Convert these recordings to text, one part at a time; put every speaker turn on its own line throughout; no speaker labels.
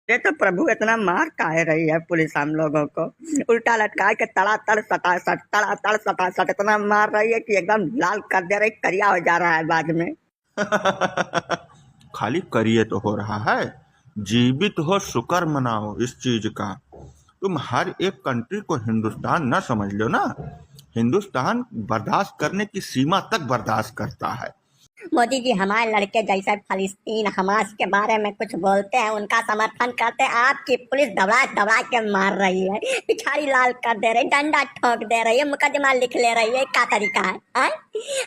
ये तो प्रभु इतना मार काहे रही है पुलिस हम लोगों को। उल्टा लटका के तड़ातड़ सटासट तड़ातड़ सटासट इतना मार रही है कि एकदम लाल कर दे रही, करिया हो जा रहा है बाद में।
खाली करिए तो हो रहा है, जीवित हो शुक्र मनाओ इस चीज का। तुम हर एक कंट्री को हिंदुस्तान न समझ लो ना। हिंदुस्तान बर्दाश्त करने की सीमा तक बर्दाश्त करता है।
मोदी जी हमारे लड़के जैसे फलस्तीन हमास के बारे में कुछ बोलते हैं, उनका समर्थन करते हैं, आपकी पुलिस दबड़ा दबड़ा के मार रही है, पिछाड़ी लाल कर दे रही, डंडा ठोक दे रही है, मुकदमा लिख ले रही है। क्या तरीका है?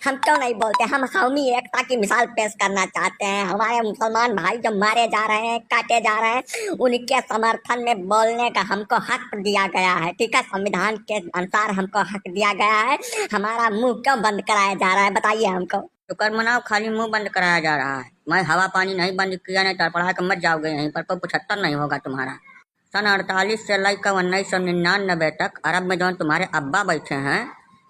हम क्यों नहीं बोलते? हम कौमी एकता की मिसाल पेश करना चाहते हैं। हमारे मुसलमान भाई जो मारे जा रहे हैं, काटे जा रहे हैं, उनके समर्थन में बोलने का हमको हक दिया गया है। ठीक है, संविधान के अनुसार हमको हक दिया गया है। हमारा मुंह क्यों बंद कराया जा रहा है, बताइए हमको।
शुक्र मनाओ, खाली मुंह बंद कराया जा रहा है। मैं हवा पानी नहीं बंद किया, नहीं तड़पड़ा के मत जाओगे यहीं पर, 75 नहीं होगा तुम्हारा। सन 48 से लेकर 1999 तक अरब में जो तुम्हारे अब्बा बैठे हैं,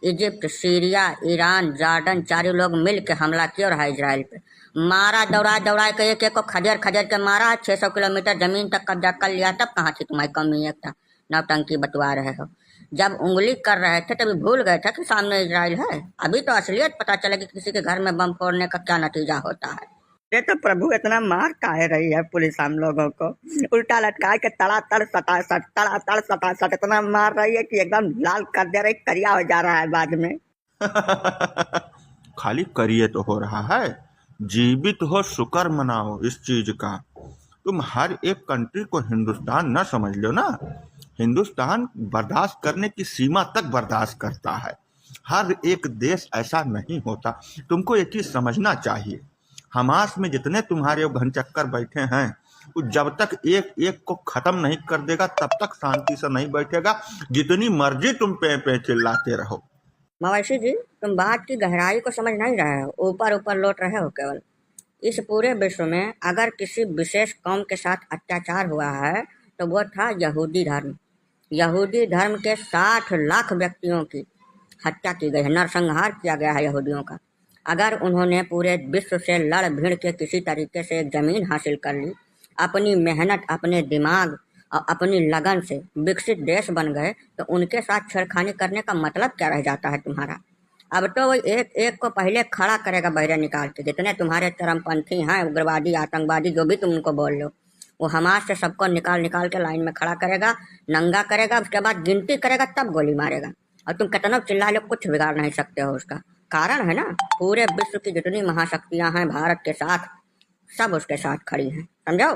इजिप्ट, सीरिया, ईरान, जॉर्डन, चारों लोग मिल के हमला किया रहा इजराइल पे। मारा, दौड़ा दौड़ा के एक एक को खदेड़ खदेड़ के मारा, 600 किलोमीटर जमीन तक कब्जा कर लिया। तब कहाँ थी तुम्हारी कमी एकता? नौटंकी बतवा रहे हो। जब उंगली कर रहे थे तभी भूल गए थे कि सामने इजराइल है। अभी तो असलियत पता चलेगी कि किसी के घर में बम फोड़ने का क्या नतीजा होता है।
ये तो प्रभु इतना मार काहे रही है पुलिस हम लोगों को। उल्टा लटका के तड़ातड़ सटासट इतना मार रही है कि एकदम लाल कर दे रही, करिया हो जा रहा है बाद में।
खाली करिए तो हो रहा है, जीवित हो शुक्र मनाओ इस चीज का। तुम हर एक कंट्री को हिंदुस्तान न समझ लो ना। हिंदुस्तान बर्दाश्त करने की सीमा तक बर्दाश्त करता है। हर एक देश ऐसा नहीं होता। तुमको ये चीज समझना चाहिए। हमास में जितने तुम्हारे घनचक्कर बैठे हैं, वो जब तक एक एक को खत्म नहीं कर देगा तब तक शांति से नहीं बैठेगा, जितनी मर्जी तुम पे चिल्लाते रहो।
मवेशी जी, तुम बात की गहराई को समझ नहीं रहे हो, ऊपर ऊपर लौट रहे हो केवल। इस पूरे विश्व में अगर किसी विशेष कौम के साथ अत्याचार हुआ है तो वो था यहूदी धर्म। यहूदी धर्म के 60 लाख व्यक्तियों की हत्या की गई है, नरसंहार किया गया है यहूदियों का। अगर उन्होंने पूरे विश्व से लड़ भिड़ के किसी तरीके से एक जमीन हासिल कर ली, अपनी मेहनत, अपने दिमाग और अपनी लगन से विकसित देश बन गए, तो उनके साथ छेड़खानी करने का मतलब क्या रह जाता है तुम्हारा? अब तो वो एक एक को पहले खड़ा करेगा बहरे निकाल के। जितने तुम्हारे चरमपंथी हैं, उग्रवादी, आतंकवादी, जो भी तुम उनको बोल लो, वो हमास से सबको निकाल निकाल के लाइन में खड़ा करेगा, नंगा करेगा, उसके बाद गिनती करेगा, तब गोली मारेगा। और तुम कितना चिल्ला लो, कुछ बिगाड़ नहीं सकते हो। उसका कारण है ना, पूरे विश्व की जितनी महाशक्तियां हैं भारत के साथ, सब उसके साथ खड़ी हैं, समझो।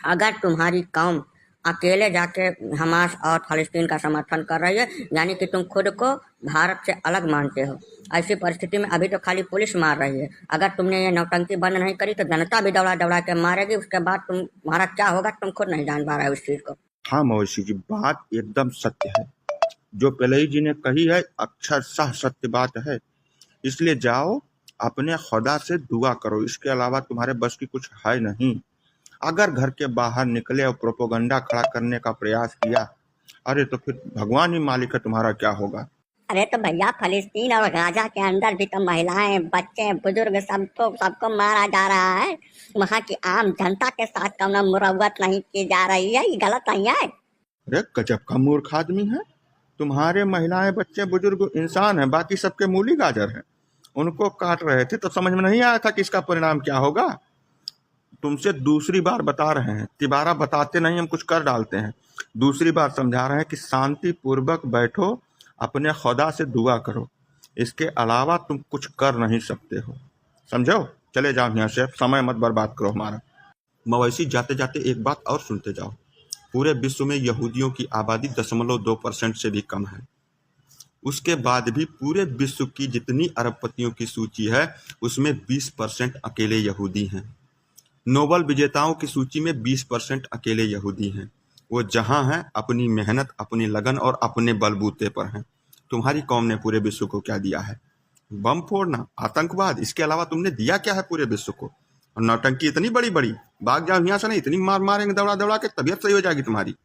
अगर तुम्हारी कौम अकेले जाके हमास और फलस्तीन का समर्थन कर रही है, यानी कि तुम खुद को भारत से अलग मानते हो। ऐसी परिस्थिति में अभी तो खाली पुलिस मार रही है। अगर तुमने ये नौटंकी बंद नहीं करी तो जनता भी दौड़ा दौड़ा के मारेगी। उसके बाद तुम्हारा क्या होगा तुम खुद नहीं जान पा रहे हो उस चीज को।
हाँ मौसी जी, बात एकदम सत्य है। जो पहले जी ने कही है अक्षरशः सत्य बात है। इसलिए जाओ अपने खुदा से दुआ करो, इसके अलावा तुम्हारे बस की कुछ है नहीं। अगर घर के बाहर निकले और प्रोपोगंडा खड़ा करने का प्रयास किया, अरे तो फिर भगवान ही मालिक है, तुम्हारा क्या होगा।
अरे तो भैया, फलस्तीन और गाजा के अंदर भी तो महिलाएं, बच्चे, बुजुर्ग सबको मारा जा रहा है। वहाँ की आम जनता के साथ कौन मुरव्वत नहीं की जा रही है, ये गलत नहीं है?
अरे गजब का मूर्ख आदमी है। तुम्हारे महिलाएं, बच्चे, बुजुर्ग इंसान हैं, बाकी सबके मूली गाजर हैं। उनको काट रहे थे तो समझ में नहीं आया था कि इसका परिणाम क्या होगा। तुमसे दूसरी बार बता रहे हैं, तिबारा बताते नहीं, हम कुछ कर डालते हैं। दूसरी बार समझा रहे हैं कि शांति पूर्वक बैठो, अपने खुदा से दुआ करो, इसके अलावा तुम कुछ कर नहीं सकते हो, समझो। चले जाओ यहाँ से, समय मत बर्बाद करो हमारा। मवेशी, जाते जाते एक बात और सुनते जाओ। पूरे विश्व में यहूदियों की आबादी 0.2% से भी कम है। उसके बाद भी पूरे विश्व की जितनी अरबपतियों की सूची है उसमें 20% अकेले यहूदी हैं। नोबेल विजेताओं की सूची में 20% अकेले यहूदी हैं। वो जहां हैं अपनी मेहनत, अपनी लगन और अपने बलबूते पर हैं। तुम्हारी कौम ने पूरे विश्व को क्या दिया है? बम फोड़ना, आतंकवाद, इसके अलावा तुमने दिया क्या है पूरे विश्व को? और नौटंकी इतनी बड़ी बड़ी, भाग जाओ यहाँ से, नहीं इतनी मार मारेंगे दौड़ा दौड़ा के, तबीयत सही हो जाएगी तुम्हारी।